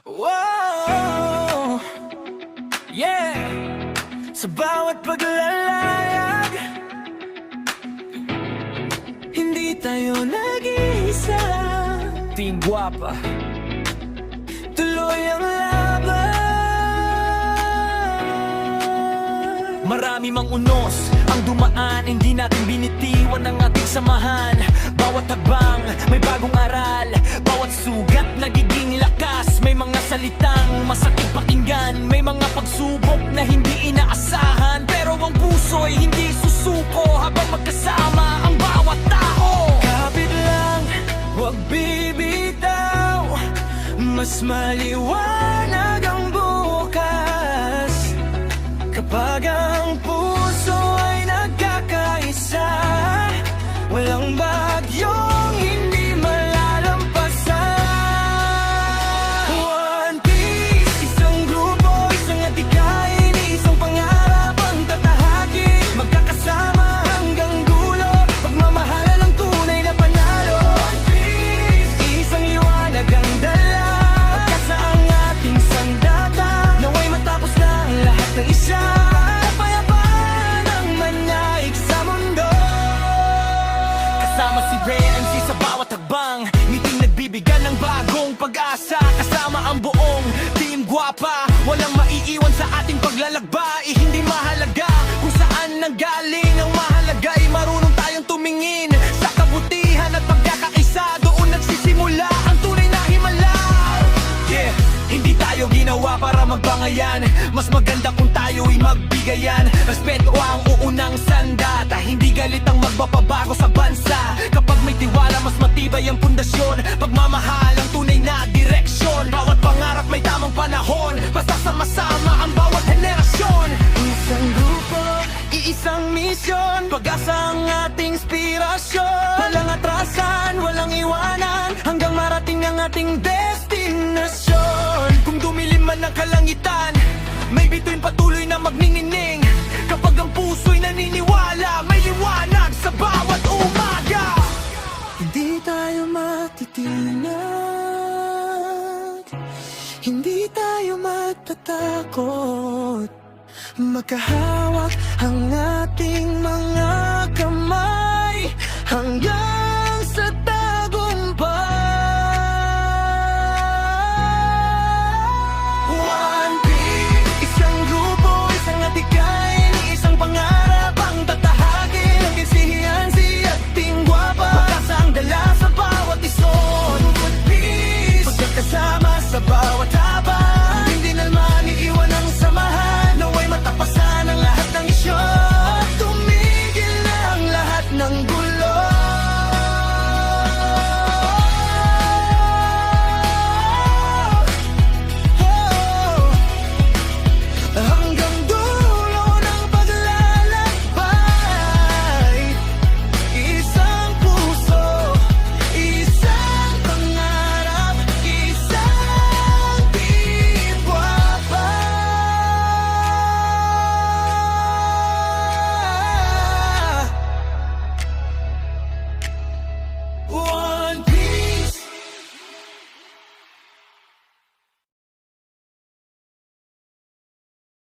Wow, yeah. Sa bawat paglalayag, hindi tayo nag-iisa. Team Guapa, tuloy ang laban. Marami mang unos ang dumaan, hindi natin binitiwan ang ating samahan. Bawat habang may bagong aral, bawat sugat nagiging lakas. May mga salitang masakit pakinggan, may mga pagsubok na hindi inaasahan. Pero ang puso'y hindi susuko habang magkasama ang bawat tao. Kapit lang, huwag bibitaw, mas maliwanag ang bukas kapag ang puso ay nagkakaisa. Walang bagyong hindi malalampasan. One Piece, isang grupo, isang adhikain, isang pangarap ang tatahakin. Magkakasama hanggang dulo, pagmamahalan ang tunay na panalo. One Piece, isang liwanag ang dala, pagkasa ang ating sandata. Naway matapos na ang lahat ng isa. Kasama si Ray MC sa bawat hagbang, ngiting nagbibigyan ng bagong pag-asa. Kasama ang buong Team Guapa, walang maiiwan sa ating paglalakbay. Hindi mahalaga kung saan nanggaling, ang mahalaga ay marunong tayong tumingin sa kabutihan at pagkakaisa. Doon nagsisimula ang tunay na himala. Yeah, hindi tayo ginawa para magbangayan, mas maganda kung tayo'y magbigayan. Respeto ang uunang sandata, hindi galit ang magpapabago sa bansa. Kapag may tiwala, mas matibay ang pundasyon, pagmamahal ang tunay na direksyon. Bawat pangarap may tamang panahon, basta sama-sama ang bawat henerasyon. Isang grupo, iisang misyon, pag-asa ang ating inspirasyon. Walang atrasan, walang iwanan, hanggang marating ang ating destinasyon. Kung dumilim man ang kalangitan, may bituin patuloy na magningining. Kapag ang puso'y naniniwala, may liwanag sa bawat umaga. Hindi tayo matitinag, hindi tayo matatakot. Magkahawak ang ating mga kamay hanggang